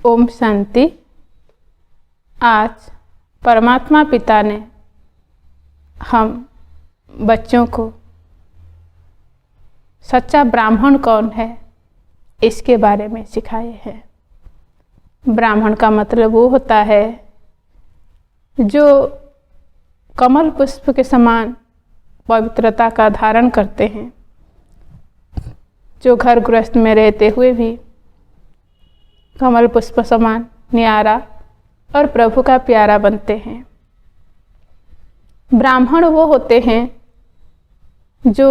ओम शांति। आज परमात्मा पिता ने हम बच्चों को सच्चा ब्राह्मण कौन है इसके बारे में सिखाए हैं। ब्राह्मण का मतलब वो होता है जो कमल पुष्प के समान पवित्रता का धारण करते हैं, जो घर गृहस्थ में रहते हुए भी कमल पुष्प समान न्यारा और प्रभु का प्यारा बनते हैं। ब्राह्मण वो होते हैं जो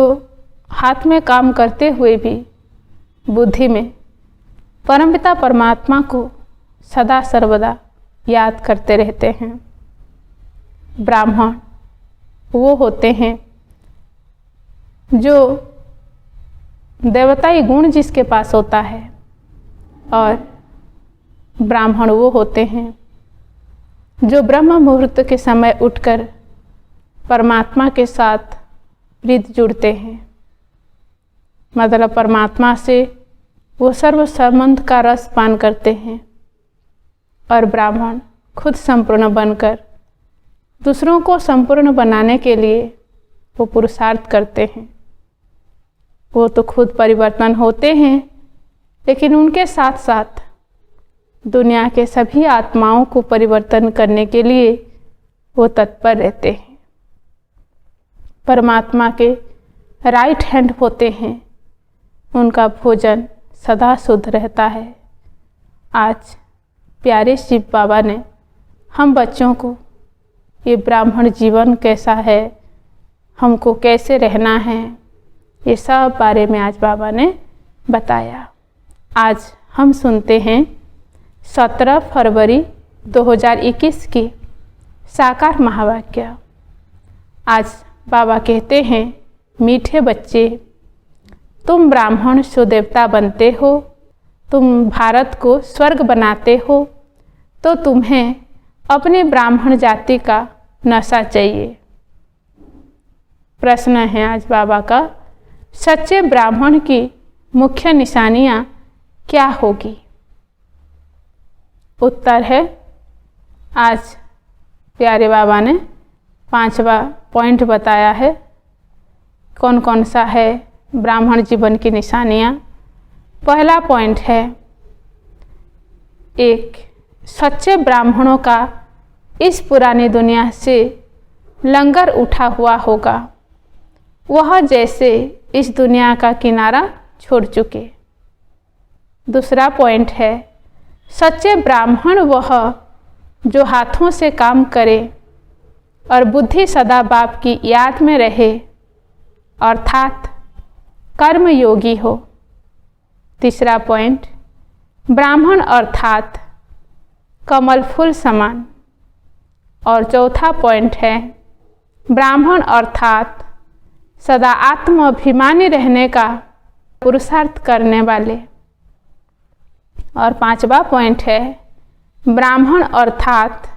हाथ में काम करते हुए भी बुद्धि में परमपिता परमात्मा को सदा सर्वदा याद करते रहते हैं। ब्राह्मण वो होते हैं जो देवताई गुण जिसके पास होता है, और ब्राह्मण वो होते हैं जो ब्रह्म मुहूर्त के समय उठकर परमात्मा के साथ प्रीत जुड़ते हैं। मतलब परमात्मा से वो सर्व संबंध का रस पान करते हैं, और ब्राह्मण खुद संपूर्ण बनकर दूसरों को संपूर्ण बनाने के लिए वो पुरुषार्थ करते हैं। वो तो खुद परिवर्तन होते हैं, लेकिन उनके साथ साथ दुनिया के सभी आत्माओं को परिवर्तन करने के लिए वो तत्पर रहते हैं। परमात्मा के राइट हैंड होते हैं, उनका भोजन सदा शुद्ध रहता है। आज प्यारे शिव बाबा ने हम बच्चों को ये ब्राह्मण जीवन कैसा है, हमको कैसे रहना है, ये सब बारे में आज बाबा ने बताया। आज हम सुनते हैं 17 फरवरी 2021 की साकार महावाक्य। आज बाबा कहते हैं, मीठे बच्चे, तुम ब्राह्मण सुदेवता बनते हो, तुम भारत को स्वर्ग बनाते हो, तो तुम्हें अपने ब्राह्मण जाति का नशा चाहिए। प्रश्न है आज बाबा का, सच्चे ब्राह्मण की मुख्य निशानियाँ क्या होगी? उत्तर है, आज प्यारे बाबा ने 5वां पॉइंट बताया है। कौन कौन सा है ब्राह्मण जीवन की निशानियाँ? पहला पॉइंट है, एक, सच्चे ब्राह्मणों का इस पुरानी दुनिया से लंगर उठा हुआ होगा, वह जैसे इस दुनिया का किनारा छोड़ चुके। दूसरा पॉइंट है, सच्चे ब्राह्मण वह जो हाथों से काम करे और बुद्धि सदा बाप की याद में रहे, अर्थात कर्म योगी हो। तीसरा पॉइंट, ब्राह्मण अर्थात कमल फूल समान। और चौथा पॉइंट है, ब्राह्मण अर्थात सदा आत्माभिमानी रहने का पुरुषार्थ करने वाले। और 5वां पॉइंट है, ब्राह्मण अर्थात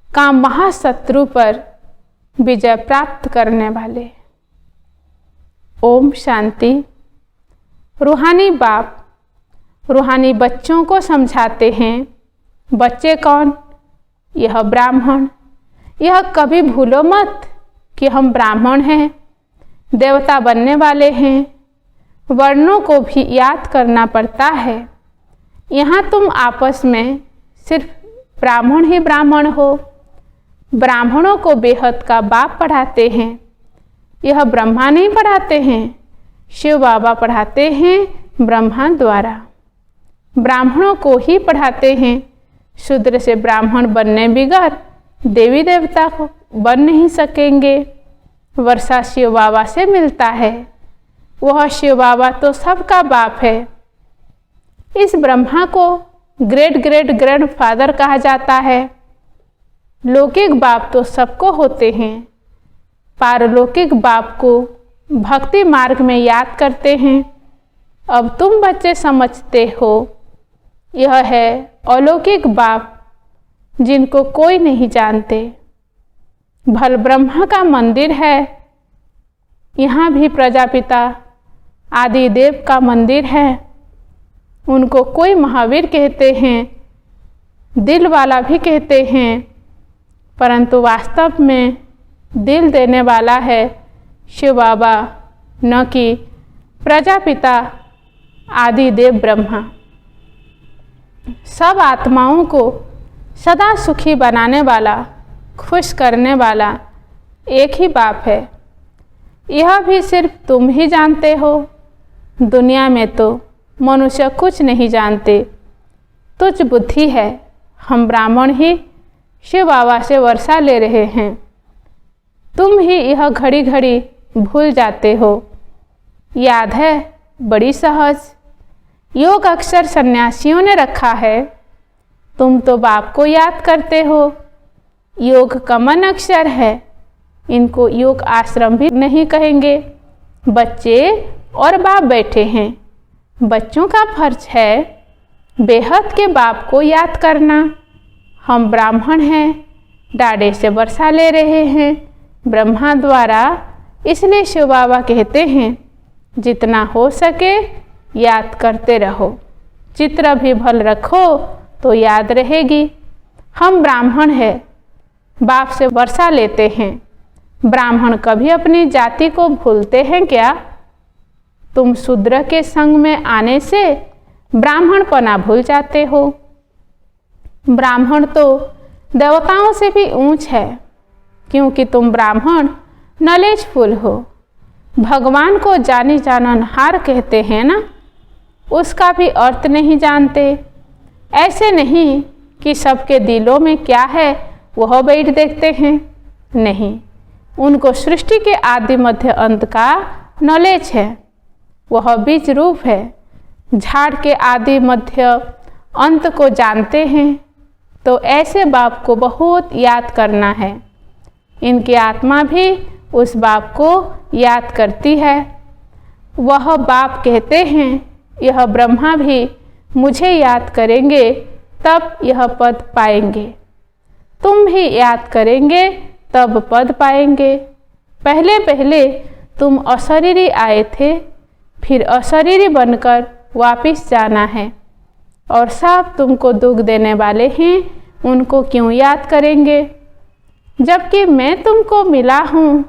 काम महाशत्रु पर विजय प्राप्त करने वाले। ओम शांति। रूहानी बाप रूहानी बच्चों को समझाते हैं, बच्चे कौन? यह ब्राह्मण। यह कभी भूलो मत कि हम ब्राह्मण हैं, देवता बनने वाले हैं। वर्णों को भी याद करना पड़ता है। यहाँ तुम आपस में सिर्फ ब्राह्मण ही ब्राह्मण हो। ब्राह्मणों को बेहद का बाप पढ़ाते हैं। यह ब्रह्मा नहीं पढ़ाते हैं, शिव बाबा पढ़ाते हैं ब्रह्मा द्वारा। ब्राह्मणों को ही पढ़ाते हैं। शूद्र से ब्राह्मण बनने बिगैर देवी देवता को बन नहीं सकेंगे। वर्षा शिव बाबा से मिलता है। वह शिव बाबा तो सबका बाप है। इस ब्रह्मा को ग्रेट ग्रेट ग्रैंडफादर कहा जाता है। लौकिक बाप तो सबको होते हैं, पारलौकिक बाप को भक्ति मार्ग में याद करते हैं। अब तुम बच्चे समझते हो, यह है अलौकिक बाप जिनको कोई नहीं जानते। भल ब्रह्मा का मंदिर है, यहाँ भी प्रजापिता आदिदेव का मंदिर है। उनको कोई महावीर कहते हैं, दिल वाला भी कहते हैं, परंतु वास्तव में दिल देने वाला है शिव बाबा, न कि प्रजापिता आदि देव ब्रह्मा। सब आत्माओं को सदा सुखी बनाने वाला, खुश करने वाला एक ही बाप है। यह भी सिर्फ तुम ही जानते हो। दुनिया में तो मनुष्य कुछ नहीं जानते। तुच्छ बुद्धि है। हम ब्राह्मण ही शिव बाबा से वर्षा ले रहे हैं। तुम ही यह घड़ी घड़ी भूल जाते हो। याद है, बड़ी सहज। योग अक्सर सन्यासियों ने रखा है। तुम तो बाप को याद करते हो। योग कमन अक्षर है। इनको योग आश्रम भी नहीं कहेंगे। बच्चे और बाप बैठे हैं। बच्चों का फर्ज है बेहद के बाप को याद करना। हम ब्राह्मण हैं, डाढ़े से वर्षा ले रहे हैं ब्रह्मा द्वारा। इसलिए शिव बाबा कहते हैं जितना हो सके याद करते रहो। चित्र भी भल रखो तो याद रहेगी। हम ब्राह्मण हैं, बाप से वर्षा लेते हैं। ब्राह्मण कभी अपनी जाति को भूलते हैं क्या? तुम शूद्र के संग में आने से ब्राह्मणपना भूल जाते हो। ब्राह्मण तो देवताओं से भी ऊंच है, क्योंकि तुम ब्राह्मण नॉलेजफुल हो। भगवान को जानी जाननहार कहते हैं ना, उसका भी अर्थ नहीं जानते। ऐसे नहीं कि सबके दिलों में क्या है वह बैठ देखते हैं। नहीं, उनको सृष्टि के आदि मध्य अंत का नॉलेज है। वह बीज रूप है। झाड़ के आदि मध्य अंत को जानते हैं। तो ऐसे बाप को बहुत याद करना है। इनकी आत्मा भी उस बाप को याद करती है। वह बाप कहते हैं यह ब्रह्मा भी मुझे याद करेंगे तब यह पद पाएंगे। तुम भी याद करेंगे तब पद पाएंगे। पहले पहले तुम अशरीरी आए थे, फिर अशरीरी बनकर वापिस जाना है। और सब तुमको दुख देने वाले हैं, उनको क्यों याद करेंगे? जबकि मैं तुमको मिला हूँ,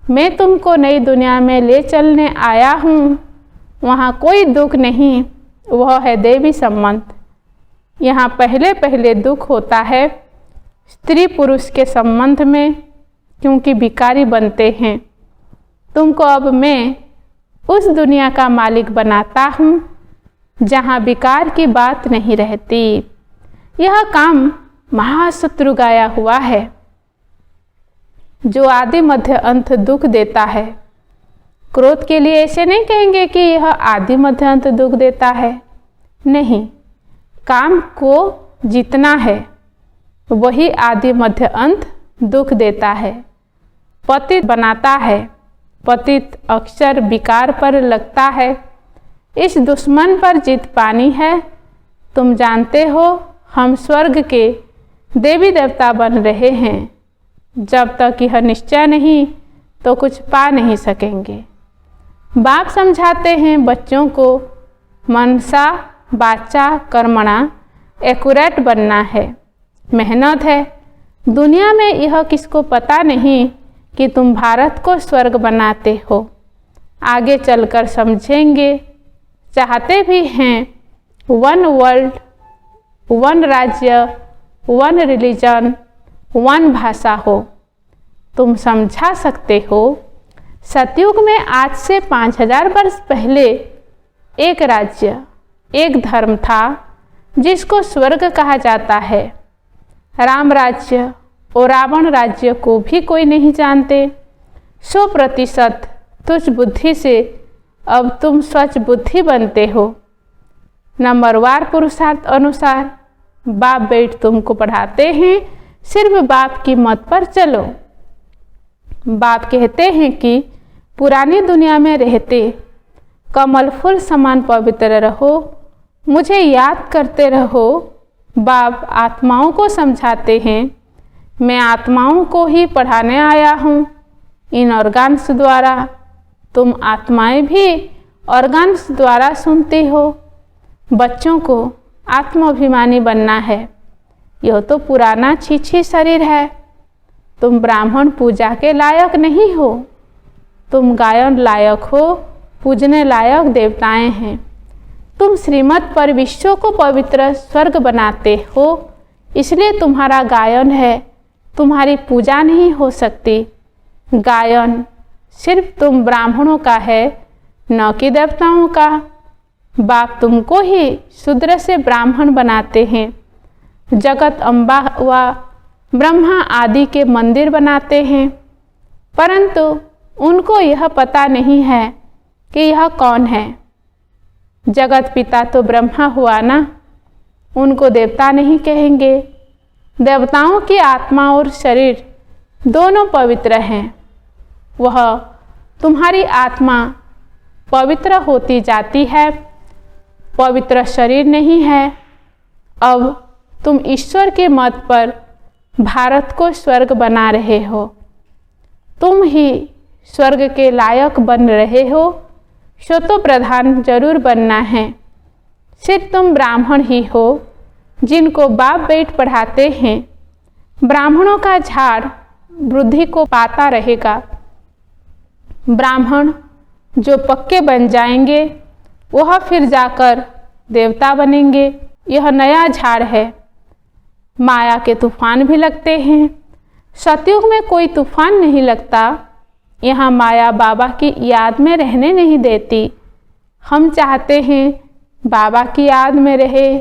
मैं तुमको नई दुनिया में ले चलने आया हूँ। वहाँ कोई दुख नहीं, वह है देवी संबंध। यहाँ पहले पहले दुख होता है स्त्री पुरुष के संबंध में, क्योंकि भिखारी बनते हैं। तुमको अब मैं उस दुनिया का मालिक बनाता हूँ जहाँ विकार की बात नहीं रहती। यह काम महाशत्रु गाया हुआ है, जो आदि मध्य अंत दुख देता है। क्रोध के लिए ऐसे नहीं कहेंगे कि यह आदि मध्य अंत दुख देता है। नहीं, काम को जीतना है, वही आदि मध्य अंत दुख देता है। पतित बनाता है। पतित अक्सर विकार पर लगता है। इस दुश्मन पर जीत पानी है। तुम जानते हो हम स्वर्ग के देवी देवता बन रहे हैं। जब तक यह निश्चय नहीं तो कुछ पा नहीं सकेंगे। बाप समझाते हैं बच्चों को मनसा वाचा कर्मणा एक्यूरेट बनना है। मेहनत है। दुनिया में यह किसको पता नहीं कि तुम भारत को स्वर्ग बनाते हो। आगे चलकर समझेंगे। चाहते भी हैं वन वर्ल्ड, वन राज्य, वन रिलीजन, वन भाषा हो। तुम समझा सकते हो सतयुग में आज से 5000 वर्ष पहले एक राज्य, एक धर्म था जिसको स्वर्ग कहा जाता है। राम राज्य और रावण राज्य को भी कोई नहीं जानते। 100% तुच्छ बुद्धि से अब तुम स्वच्छ बुद्धि बनते हो। नंबरवार पुरुषार्थ अनुसार बाप बेट तुमको पढ़ाते हैं। सिर्फ बाप की मत पर चलो। बाप कहते हैं कि पुरानी दुनिया में रहते कमल फूल समान पवित्र रहो, मुझे याद करते रहो। बाप आत्माओं को समझाते हैं, मैं आत्माओं को ही पढ़ाने आया हूँ इन ऑर्गन्स द्वारा। तुम आत्माएं भी ऑर्गन्स द्वारा सुनती हो। बच्चों को आत्माभिमानी बनना है। यह तो पुराना छीछी शरीर है। तुम ब्राह्मण पूजा के लायक नहीं हो। तुम गायन लायक हो, पूजने लायक देवताएं हैं। तुम श्रीमत पर विश्व को पवित्र स्वर्ग बनाते हो, इसलिए तुम्हारा गायन है, तुम्हारी पूजा नहीं हो सकती। गायन सिर्फ तुम ब्राह्मणों का है, न कि देवताओं का। बाप तुमको ही शूद्र से ब्राह्मण बनाते हैं। जगत अम्बा व ब्रह्मा आदि के मंदिर बनाते हैं, परंतु उनको यह पता नहीं है कि यह कौन है। जगत पिता तो ब्रह्मा हुआ ना, उनको देवता नहीं कहेंगे। देवताओं की आत्मा और शरीर दोनों पवित्र हैं। वह तुम्हारी आत्मा पवित्र होती जाती है, पवित्र शरीर नहीं है। अब तुम ईश्वर के मत पर भारत को स्वर्ग बना रहे हो। तुम ही स्वर्ग के लायक बन रहे हो, सो तो प्रधान जरूर बनना है। सिर्फ तुम ब्राह्मण ही हो जिनको बाप बेट पढ़ाते हैं। ब्राह्मणों का झाड़ वृद्धि को पाता रहेगा। ब्राह्मण जो पक्के बन जाएंगे वह फिर जाकर देवता बनेंगे। यह नया झाड़ है। माया के तूफान भी लगते हैं, सतयुग में कोई तूफान नहीं लगता। यहाँ माया बाबा की याद में रहने नहीं देती। हम चाहते हैं बाबा की याद में रहे,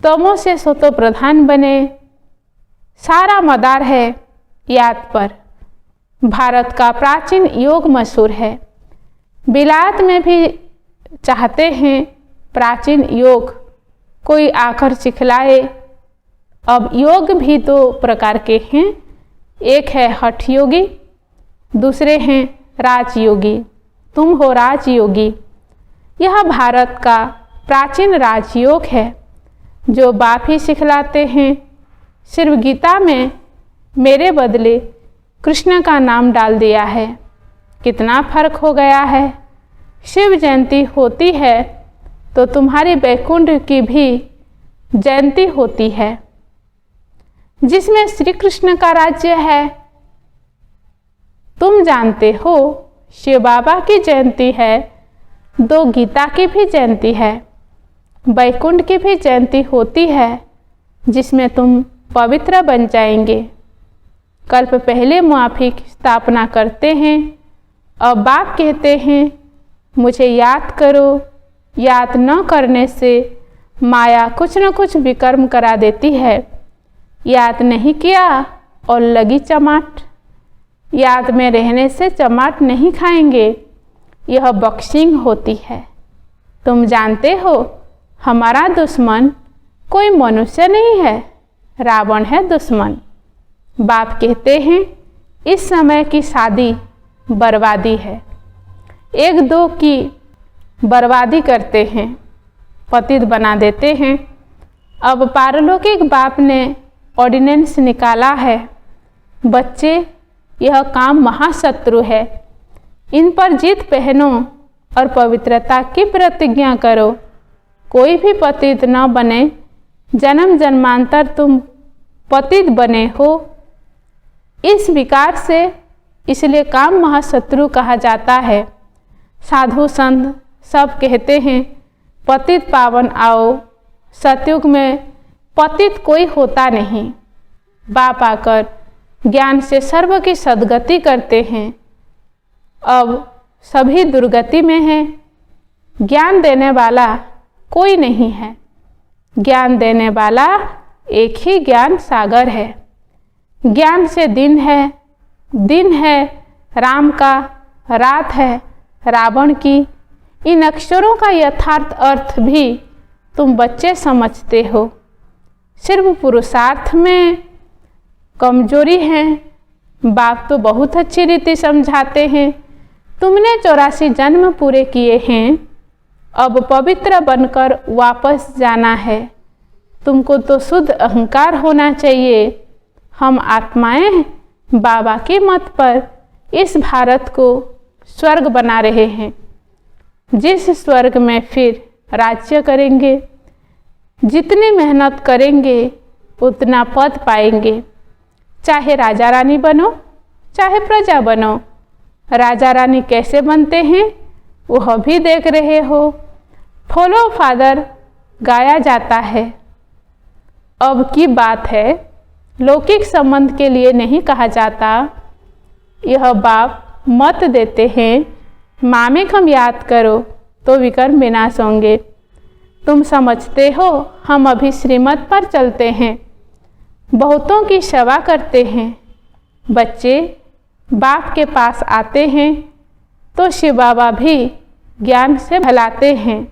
तमो से सतो प्रधान बने। सारा मदार है याद पर। भारत का प्राचीन योग मशहूर है। विलायत में भी चाहते हैं प्राचीन योग कोई आकर सिखलाए। अब योग भी दो प्रकार के हैं, एक है हठ योगी, दूसरे हैं राजयोगी। तुम हो राजयोगी। यह भारत का प्राचीन राजयोग है जो बाप ही सिखलाते हैं। सिर्फ गीता में मेरे बदले कृष्ण का नाम डाल दिया है। कितना फर्क हो गया है। शिव जयंती होती है तो तुम्हारी वैकुंठ की भी जयंती होती है, जिसमें श्री कृष्ण का राज्य है। तुम जानते हो शिव बाबा की जयंती है, दो गीता की भी जयंती है, वैकुंठ की भी जयंती होती है, जिसमें तुम पवित्र बन जाएंगे। कल्प पहले माफी की स्थापना करते हैं। अब बाप कहते हैं मुझे याद करो। याद न करने से माया कुछ न कुछ विकर्म करा देती है। याद नहीं किया और लगी चमाट। याद में रहने से चमाट नहीं खाएंगे, यह बॉक्सिंग होती है। तुम जानते हो हमारा दुश्मन कोई मनुष्य नहीं है, रावण है दुश्मन। बाप कहते हैं इस समय की शादी बर्बादी है। एक दो की बर्बादी करते हैं, पतित बना देते हैं। अब पारलौकिक बाप ने ऑर्डिनेंस निकाला है, बच्चे यह काम महाशत्रु है, इन पर जीत पहनो और पवित्रता की प्रतिज्ञा करो। कोई भी पतित न बने। जन्म जन्मांतर तुम पतित बने हो इस विकार से, इसलिए काम महाशत्रु कहा जाता है। साधु संत सब कहते हैं पतित पावन आओ। सतयुग में पतित कोई होता नहीं। बाप आकर ज्ञान से सर्व की सद्गति करते हैं। अब सभी दुर्गति में हैं। ज्ञान देने वाला कोई नहीं है। ज्ञान देने वाला एक ही ज्ञान सागर है। ज्ञान से दिन है राम का, रात है रावण की। इन अक्षरों का यथार्थ अर्थ भी तुम बच्चे समझते हो। सिर्फ पुरुषार्थ में कमजोरी है। बाप तो बहुत अच्छी रीति समझाते हैं। तुमने 84 जन्म पूरे किए हैं, अब पवित्र बनकर वापस जाना है। तुमको तो शुद्ध अहंकार होना चाहिए। हम आत्माएं बाबा के मत पर इस भारत को स्वर्ग बना रहे हैं, जिस स्वर्ग में फिर राज्य करेंगे। जितनी मेहनत करेंगे उतना पद पाएंगे। चाहे राजा रानी बनो, चाहे प्रजा बनो। राजा रानी कैसे बनते हैं वह भी देख रहे हो। फॉलो फादर गाया जाता है। अब की बात है, लौकिक संबंध के लिए नहीं कहा जाता। यह बाप मत देते हैं, मामे कम याद करो तो विकर्म विनाश होंगे। तुम समझते हो हम अभी श्रीमत पर चलते हैं, बहुतों की सेवा करते हैं। बच्चे बाप के पास आते हैं तो शिव बाबा भी ज्ञान से भलाते हैं।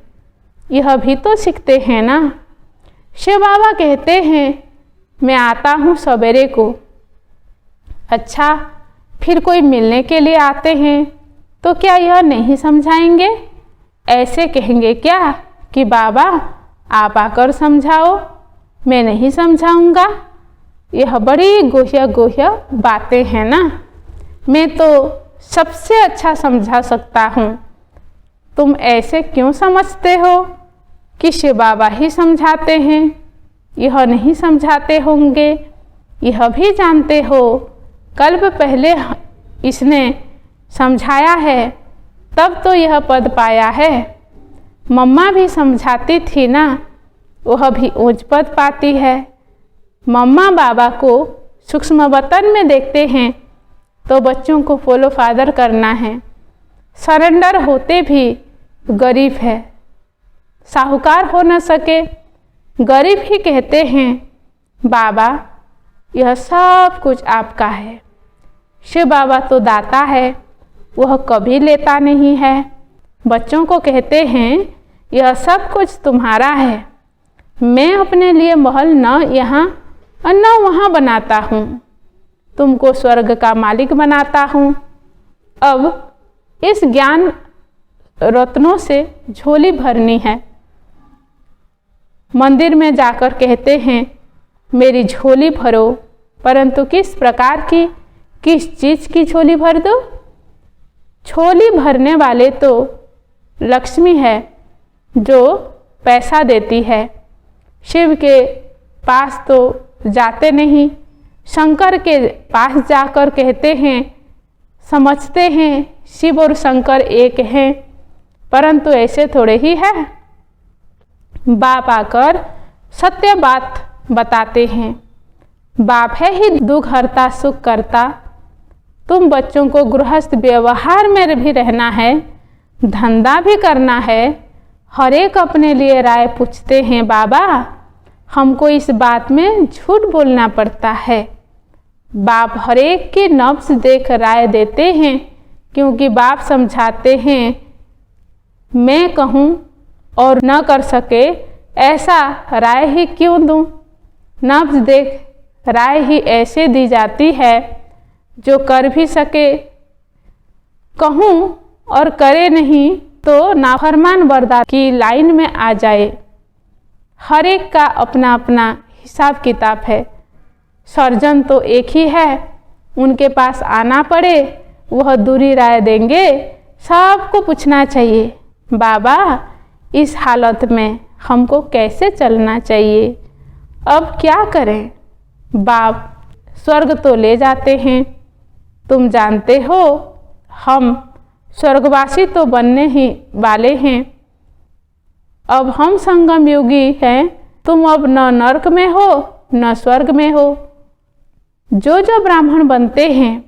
यह भी तो सीखते हैं ना। शिव बाबा कहते हैं मैं आता हूँ सवेरे को। अच्छा, फिर कोई मिलने के लिए आते हैं तो क्या यह नहीं समझाएंगे? ऐसे कहेंगे क्या कि बाबा आप आकर समझाओ, मैं नहीं समझाऊंगा? यह बड़ी गोह्य बातें हैं ना। मैं तो सबसे अच्छा समझा सकता हूँ। तुम ऐसे क्यों समझते हो कि शिव बाबा ही समझाते हैं? यह नहीं समझाते होंगे। यह भी जानते हो कल्प पहले इसने समझाया है, तब तो यह पद पाया है। मम्मा भी समझाती थी ना, वह भी ऊंच पद पाती है। मम्मा बाबा को सूक्ष्म वतन में देखते हैं तो बच्चों को फॉलो फादर करना है। सरेंडर होते भी गरीब है, साहूकार हो न सके, गरीब ही कहते हैं बाबा यह सब कुछ आपका है। शिव बाबा तो दाता है, वह कभी लेता नहीं है। बच्चों को कहते हैं यह सब कुछ तुम्हारा है। मैं अपने लिए महल न यहाँ और न वहाँ बनाता हूँ, तुमको स्वर्ग का मालिक बनाता हूँ। अब इस ज्ञान रत्नों से झोली भरनी है। मंदिर में जाकर कहते हैं मेरी झोली भरो, परंतु किस प्रकार की, किस चीज़ की झोली भर दो? झोली भरने वाले तो लक्ष्मी है जो पैसा देती है। शिव के पास तो जाते नहीं, शंकर के पास जाकर कहते हैं, समझते हैं शिव और शंकर एक हैं, परंतु ऐसे थोड़े ही है। बाप आकर सत्य बात बताते हैं। बाप है ही दुख हरता सुख करता। तुम बच्चों को गृहस्थ व्यवहार में भी रहना है, धंधा भी करना है। हर एक अपने लिए राय पूछते हैं। बाबा हमको इस बात में झूठ बोलना पड़ता है। बाप हर एक की नब्ज देख राय देते हैं, क्योंकि बाप समझाते हैं मैं कहूँ और न कर सके ऐसा राय ही क्यों दूँ? नब्ज देख राय ही ऐसे दी जाती है जो कर भी सके। कहूँ और करे नहीं तो नाफरमान बर्दार की लाइन में आ जाए। हर एक का अपना अपना हिसाब किताब है। सर्जन तो एक ही है, उनके पास आना पड़े वह दूरी राय देंगे। सबको पूछना चाहिए बाबा इस हालत में हमको कैसे चलना चाहिए, अब क्या करें? बाप स्वर्ग तो ले जाते हैं, तुम जानते हो हम स्वर्गवासी तो बनने ही वाले हैं। अब हम संगम योगी हैं, तुम अब न नरक में हो न स्वर्ग में हो। जो जो ब्राह्मण बनते हैं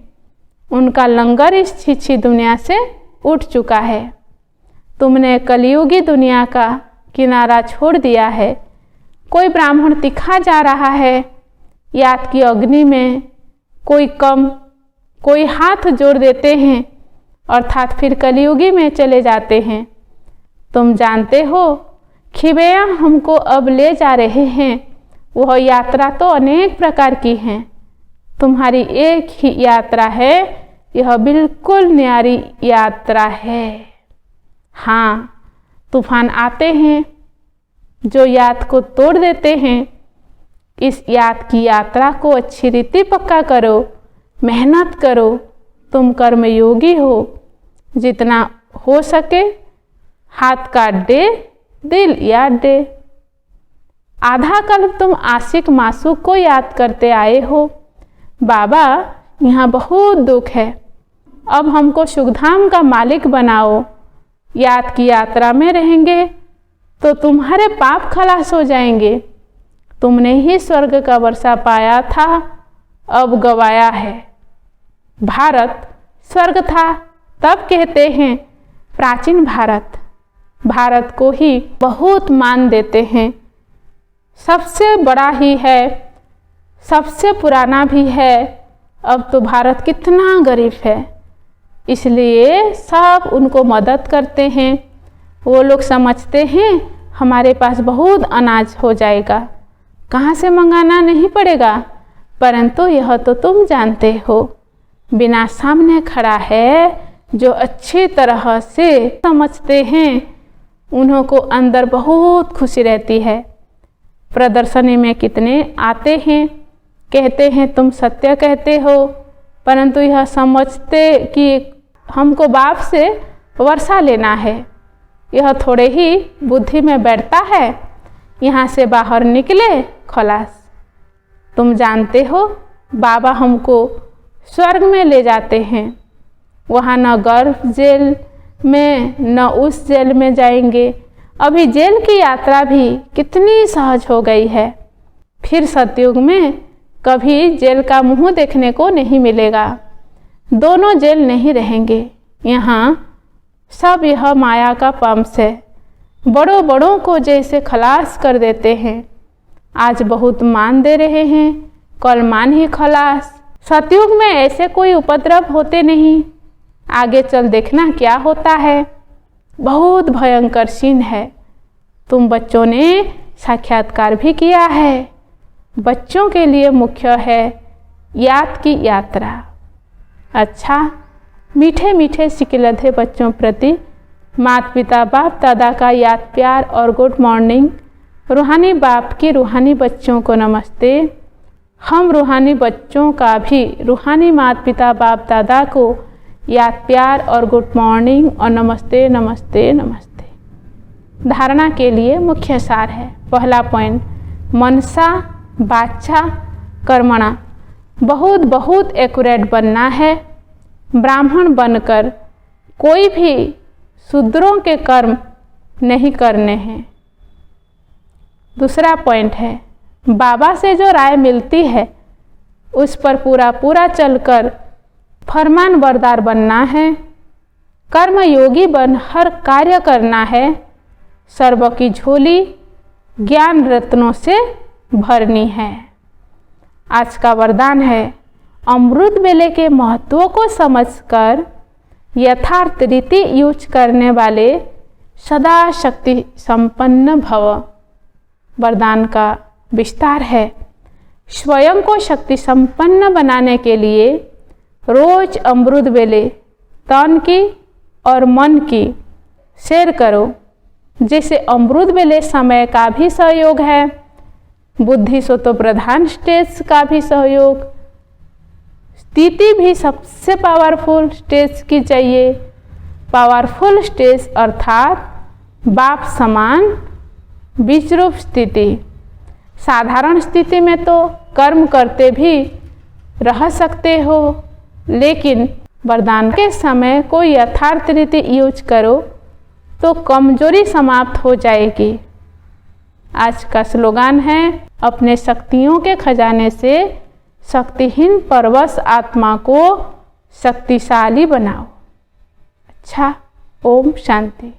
उनका लंगर इस छिछी दुनिया से उठ चुका है। तुमने कलियुगी दुनिया का किनारा छोड़ दिया है। कोई ब्राह्मण तिखा जा रहा है याद की अग्नि में, कोई कम, कोई हाथ जोड़ देते हैं अर्थात फिर कलियुगी में चले जाते हैं। तुम जानते हो खिबैया हमको अब ले जा रहे हैं। वह यात्रा तो अनेक प्रकार की हैं, तुम्हारी एक ही यात्रा है, यह बिल्कुल न्यारी यात्रा है। हाँ, तूफान आते हैं जो याद को तोड़ देते हैं। इस याद की यात्रा को अच्छी रीति पक्का करो, मेहनत करो। तुम कर्मयोगी हो, जितना हो सके हाथ काट दे, दिल याद दे। आधा कल्प तुम आशिक मासूक को याद करते आए हो। बाबा, यहाँ बहुत दुख है, अब हमको सुखधाम का मालिक बनाओ। याद की यात्रा में रहेंगे तो तुम्हारे पाप खलास हो जाएंगे। तुमने ही स्वर्ग का वर्षा पाया था, अब गवाया है। भारत स्वर्ग था तब कहते हैं प्राचीन भारत। भारत को ही बहुत मान देते हैं, सबसे बड़ा ही है, सबसे पुराना भी है। अब तो भारत कितना गरीब है, इसलिए सब उनको मदद करते हैं। वो लोग समझते हैं हमारे पास बहुत अनाज हो जाएगा, कहाँ से मंगाना नहीं पड़ेगा। परंतु यह तो तुम जानते हो, बिना सामने खड़ा है, जो अच्छी तरह से समझते हैं उन्हों को अंदर बहुत खुशी रहती है। प्रदर्शनी में कितने आते हैं, कहते हैं तुम सत्य कहते हो, परंतु यह समझते कि हमको बाप से वर्षा लेना है। यह थोड़े ही बुद्धि में बैठता है, यहाँ से बाहर निकले खलास। तुम जानते हो बाबा हमको स्वर्ग में ले जाते हैं, वहाँ न गर्भ जेल में न उस जेल में जाएंगे। अभी जेल की यात्रा भी कितनी सहज हो गई है। फिर सतयुग में कभी जेल का मुंह देखने को नहीं मिलेगा, दोनों जेल नहीं रहेंगे। यहाँ सब यह माया का पंप है, बड़ों बड़ों को जैसे खलास कर देते हैं। आज बहुत मान दे रहे हैं, कल मान ही खलास। सतयुग में ऐसे कोई उपद्रव होते नहीं, आगे चल देखना क्या होता है। बहुत भयंकर सीन है। तुम बच्चों ने साक्षात्कार भी किया है। बच्चों के लिए मुख्य है याद की यात्रा। अच्छा, मीठे मीठे सिकिलधे बच्चों प्रति माता पिता बाप दादा का याद प्यार और गुड मॉर्निंग। रूहानी बाप की रूहानी बच्चों को नमस्ते। हम रूहानी बच्चों का भी रूहानी माता पिता बाप दादा को याद प्यार और गुड मॉर्निंग और नमस्ते नमस्ते नमस्ते। धारणा के लिए मुख्य सार है। पहला पॉइंट, मनसा वाचा कर्मणा। बहुत बहुत एक्यूरेट बनना है। ब्राह्मण बनकर कोई भी शूद्रों के कर्म नहीं करने हैं। दूसरा पॉइंट है, बाबा से जो राय मिलती है उस पर पूरा पूरा चलकर फरमान बरदार बनना है। कर्म योगी बन हर कार्य करना है। सर्व की झोली ज्ञान रत्नों से भरनी है। आज का वरदान है, अमृत वेले के महत्व को समझकर यथार्थ रीति यूज करने वाले सदा शक्ति संपन्न भव। वरदान का विस्तार है, स्वयं को शक्ति संपन्न बनाने के लिए रोज अमृत वेले तन की और मन की शेर करो। जैसे अमृत वेले समय का भी सहयोग है, बुद्धि सो तो प्रधान स्टेज का भी सहयोग, स्थिति भी सबसे पावरफुल स्टेज की चाहिए। पावरफुल स्टेज अर्थात बाप समान बीजरूप स्थिति। साधारण स्थिति में तो कर्म करते भी रह सकते हो, लेकिन वरदान के समय कोई यथार्थ रीति यूज करो तो कमजोरी समाप्त हो जाएगी। आज का स्लोगान है, अपने शक्तियों के खजाने से शक्तिहीन परवश आत्मा को शक्तिशाली बनाओ। अच्छा, ओम शांति।